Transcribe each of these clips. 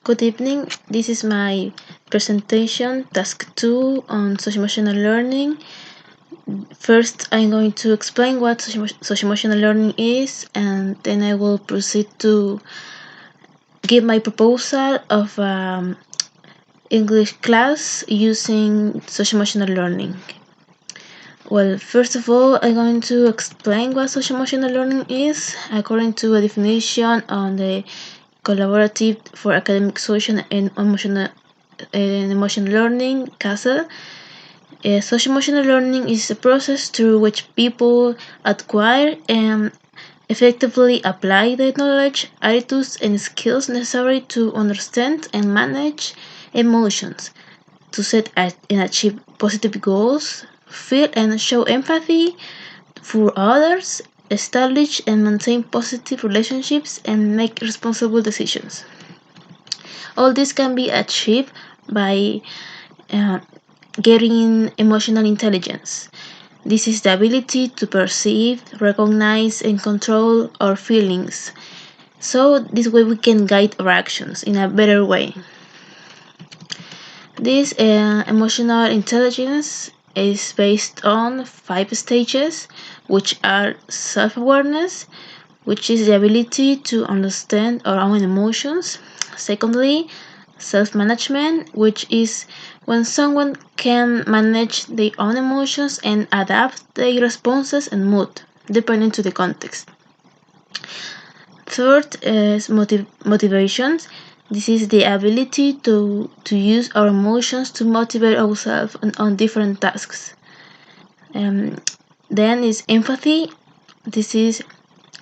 Good evening. This is my presentation, task 2 on socio-emotional learning. First, I'm going to explain what socio-emotional learning is, and then I will proceed to give my proposal of English class using socio-emotional learning. Well, first of all, I'm going to explain what socio-emotional learning is according to a definition on the Collaborative for Academic, Social, and Emotional Learning, CASEL. Socio-emotional learning is a process through which people acquire and effectively apply the knowledge, attitudes, and skills necessary to understand and manage emotions, to set and achieve positive goals, feel and show empathy for others, establish and maintain positive relationships, and make responsible decisions. All this can be achieved by uh, getting emotional intelligence. This is the ability to perceive, recognize, and control our feelings. So, this way we can guide our actions in a better way. This emotional intelligence is based on 5 stages, which are self awareness, which is the ability to understand our own emotions. Secondly, self management, which is when someone can manage their own emotions and adapt their responses and mood depending to the context. Third is motivations. This is the ability to use our emotions to motivate ourselves on different tasks. Then is empathy. This is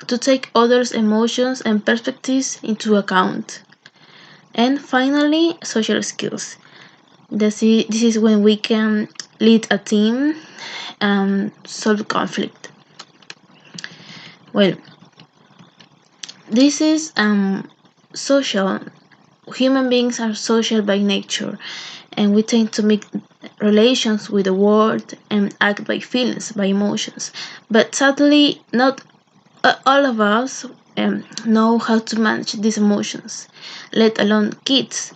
to take others' emotions and perspectives into account. And finally, social skills. This is when we can lead a team and solve conflict. Well, this is social. Human beings are social by nature, and we tend to make relations with the world and act by feelings, by emotions. But sadly, not all of us know how to manage these emotions, let alone kids.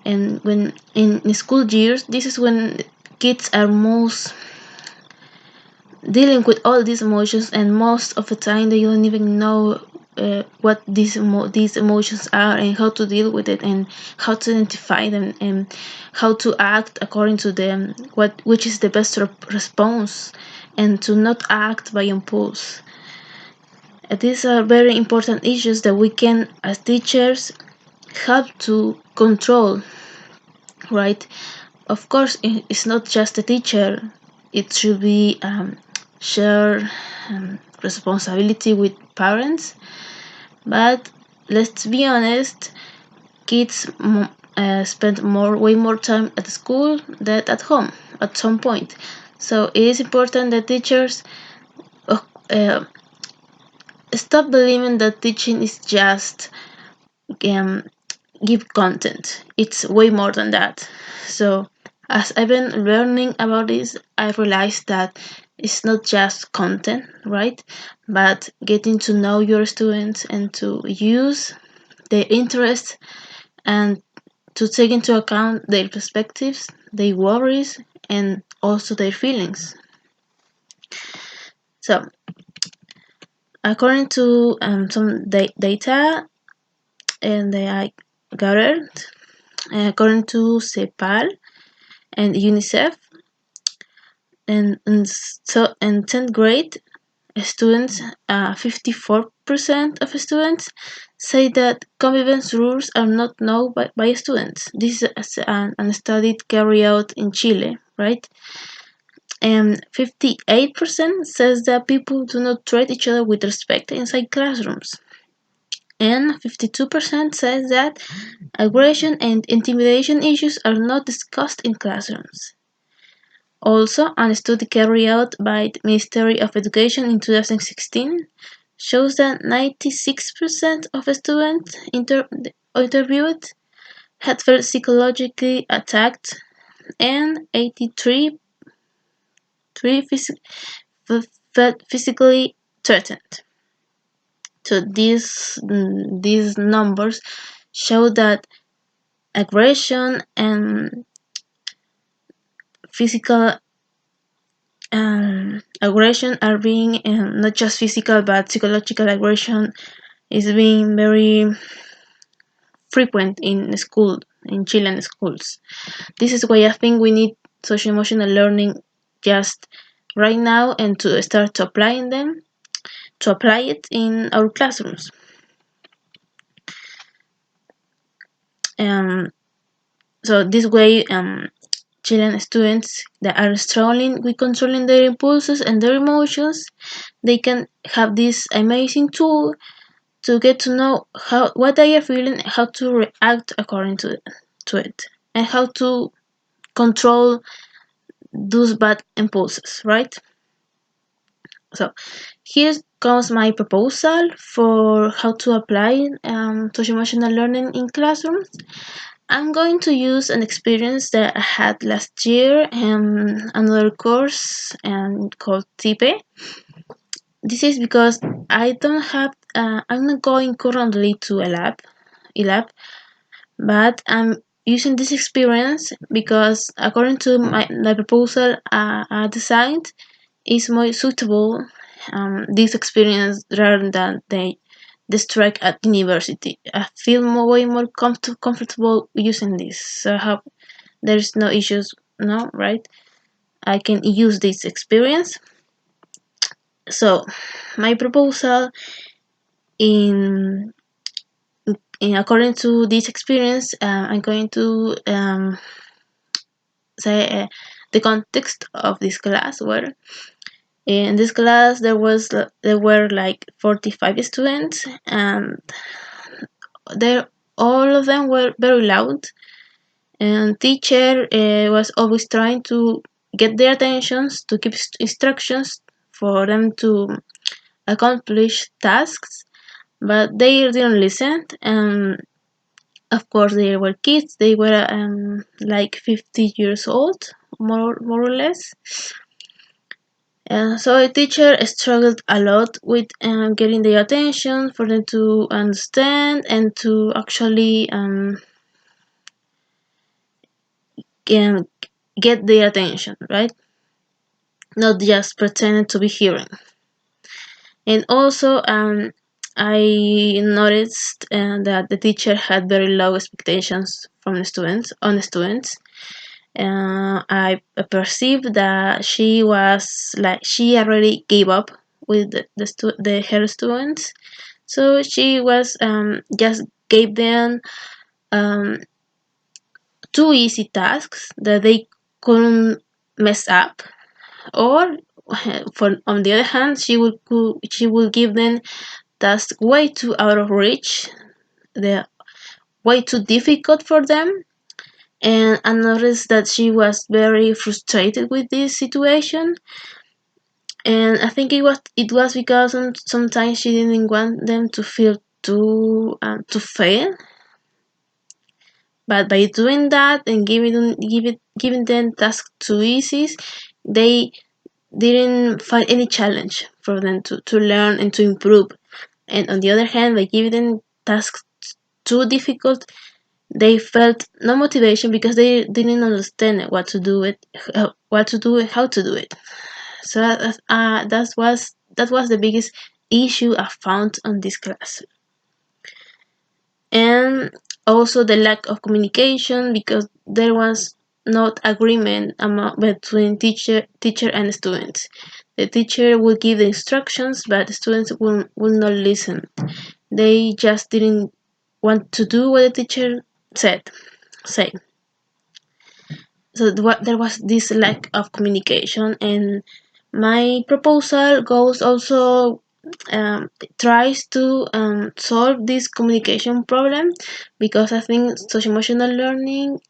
And when in school years, this is when kids are most dealing with all these emotions, and most of the time they don't even know what these emotions are and how to deal with it and how to identify them and how to act according to them, which is the best response, and to not act by impulse. These are very important issues that we can, as teachers, help to control, right? Of course, it's not just the teacher. It should be shared responsibility with parents. But let's be honest, kids spend way more time at school than at home at some point. So it is important that teachers uh, stop believing that teaching is just um, give content. It's way more than that. So as I've been learning about this, I realized that it's not just content, right? But getting to know your students and to use their interests and to take into account their perspectives, their worries, and also their feelings. So, according to some data and they are gathered, according to CEPAL and UNICEF, and so in 10th grade, students, 54% of students say that convivence rules are not known by students. This is an study carried out in Chile, right? And 58% says that people do not treat each other with respect inside classrooms. And 52% says that aggression and intimidation issues are not discussed in classrooms. Also, a study carried out by the Ministry of Education in 2016 shows that 96% of students interviewed had felt psychologically attacked, and 83 felt physically threatened. So these numbers show that aggression and physical aggression are being not just physical but psychological aggression is being very frequent in Chilean schools. This is why I think we need social emotional learning just right now and to start to apply it in our classrooms. Um, so this way, Chilean students that are struggling with controlling their impulses and their emotions, they can have this amazing tool to get to know how what they are feeling, how to react according to it, and how to control those bad impulses, right? So here comes my proposal for how to apply social emotional learning in classrooms. I'm going to use an experience that I had last year in another course called TIPE. This is because I'm not going currently to a lab, but I'm using this experience because according to the proposal I designed, is more suitable this experience rather than the strike at university. I feel way more comfortable using this. So I hope there's no issues, no, right? I can use this experience. So my proposal in according to this experience, I'm going to say the context of this class where in this class there were like 45 students and they all of them were very loud, and teacher was always trying to get their attentions to give instructions for them to accomplish tasks, but they didn't listen. And of course they were kids, they were like 50 years old, more or less. So a teacher struggled a lot with getting their attention for them to understand and to actually can get their attention, right? Not just pretending to be hearing. And also, I noticed that the teacher had very low expectations from the students on the students. I perceived that she already gave up with her students, so she was just gave them um, two easy tasks that they couldn't mess up, or for on the other hand, she will give them tasks way too out of reach, they're way too difficult for them. And I noticed that she was very frustrated with this situation, and I think it was because sometimes she didn't want them to feel to fail. But by doing that and giving them tasks too easy, they didn't find any challenge for them to learn and to improve. And on the other hand, by giving them tasks too difficult, they felt no motivation because they didn't understand what to do and how to do it. So that was the biggest issue I found on this class. And also the lack of communication because there was not agreement between teacher and students. The teacher will give the instructions, but the students will not listen. They just didn't want to do what the teacher say. So there was this lack of communication, and my proposal goes also tries to solve this communication problem, because I think social emotional learning,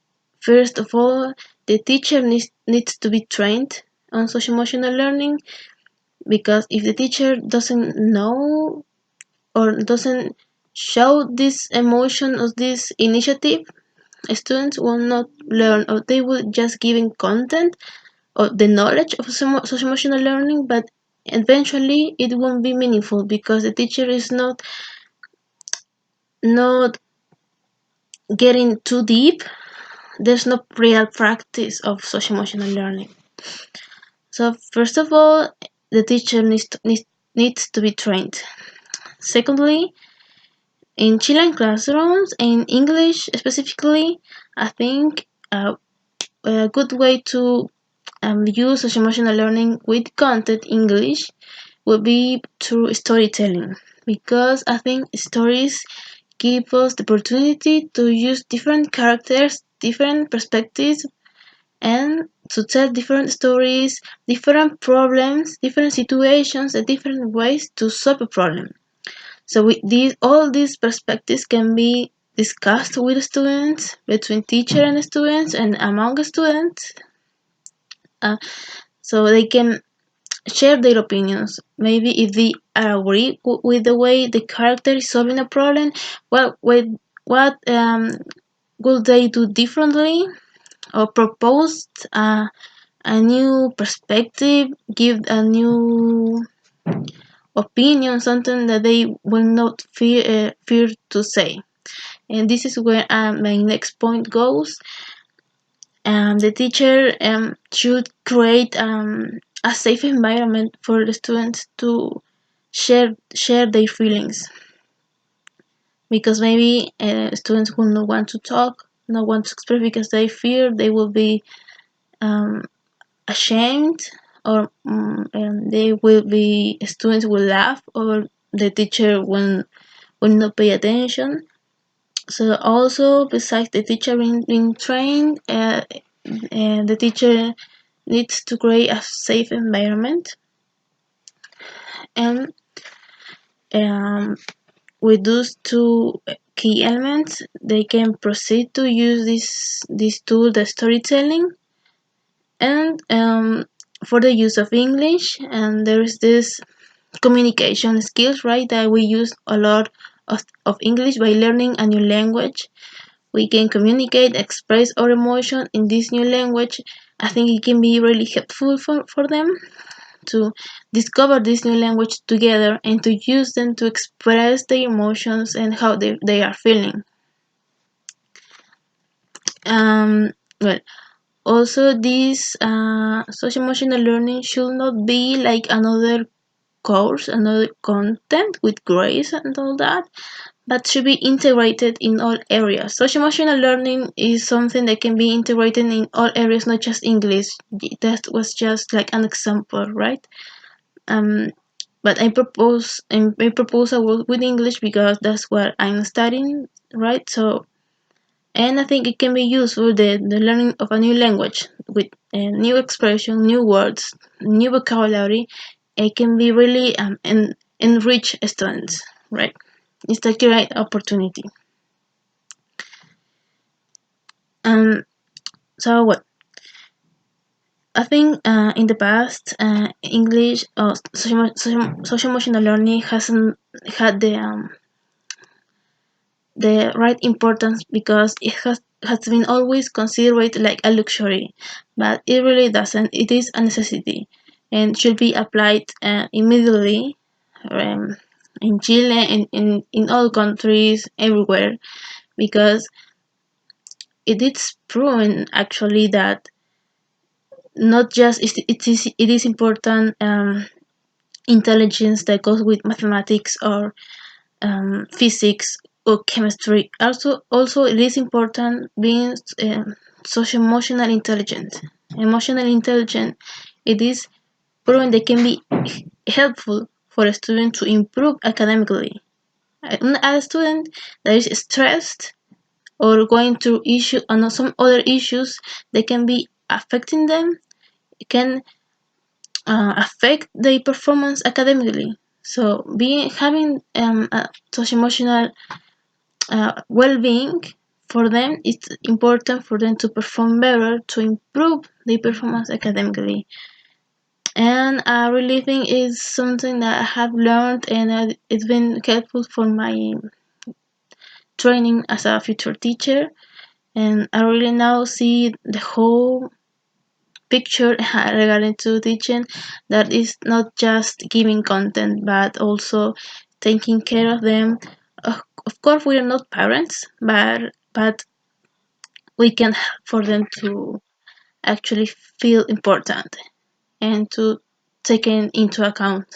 first of all, the teacher needs to be trained on social emotional learning, because if the teacher doesn't know or doesn't show this emotion or this initiative, students will not learn, or they will just giving content or the knowledge of social emotional learning, but eventually it won't be meaningful because the teacher is not getting too deep, there's no real practice of social emotional learning. So first of all, the teacher needs to be trained. Secondly, in Chilean classrooms, in English specifically, I think a good way to use social emotional learning with content English would be through storytelling, because I think stories give us the opportunity to use different characters, different perspectives, and to tell different stories, different problems, different situations, and different ways to solve a problem. So all these perspectives can be discussed with students, between teacher and students, and among students, uh, so they can share their opinions. Maybe if they agree with the way the character is solving a problem, what would they do differently, or propose a new perspective, give a new opinion, something that they will not fear to say. And this is where my next point goes. The teacher should create a safe environment for the students to share their feelings, because maybe students will not want to talk, not want to express, because they fear they will be um, ashamed, or they will be students will laugh, or the teacher will not pay attention. So also, besides the teacher being trained, the teacher needs to create a safe environment. And um, with those two key elements, they can proceed to use this tool, the storytelling. And for the use of English, and there is this communication skills, right, that we use a lot of English by learning a new language. We can communicate, express our emotion in this new language. I think it can be really helpful for them to discover this new language together, and to use them to express their emotions and how they are feeling. Well, also, this social emotional learning should not be like another course, another content with grades and all that, but should be integrated in all areas. Social emotional learning is something that can be integrated in all areas, not just English. That was just like an example, right? Um, but my proposal was with English, because that's what I'm studying, right? So, and I think it can be useful, the learning of a new language with new expression, new words, new vocabulary. It can be really enrich students, right? It's a great opportunity. Um, so what I think in the past, English or social emotional learning hasn't had the right importance, because it has been always considered like a luxury, but it really doesn't. It is a necessity, and should be applied immediately, um, in Chile and in all countries everywhere, because it is proven actually that not just it is important intelligence that goes with mathematics, or physics, or chemistry. Also, it is important being social emotional intelligent. Emotional intelligent, it is proven that can be helpful for a student to improve academically. A student that is stressed, or going through issue and some other issues that can be affecting them, can affect their performance academically. So, being having a social emotional well-being for them, it's important for them to perform better, to improve their performance academically. And really think is something that I have learned, and it's been helpful for my training as a future teacher. And I really now see the whole picture regarding to teaching, that is not just giving content, but also taking care of them. Of course, we are not parents, but but we can help for them to actually feel important and to take it into account.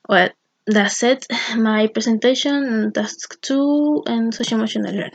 Well, that's it. My presentation on task 2 and social emotional learning.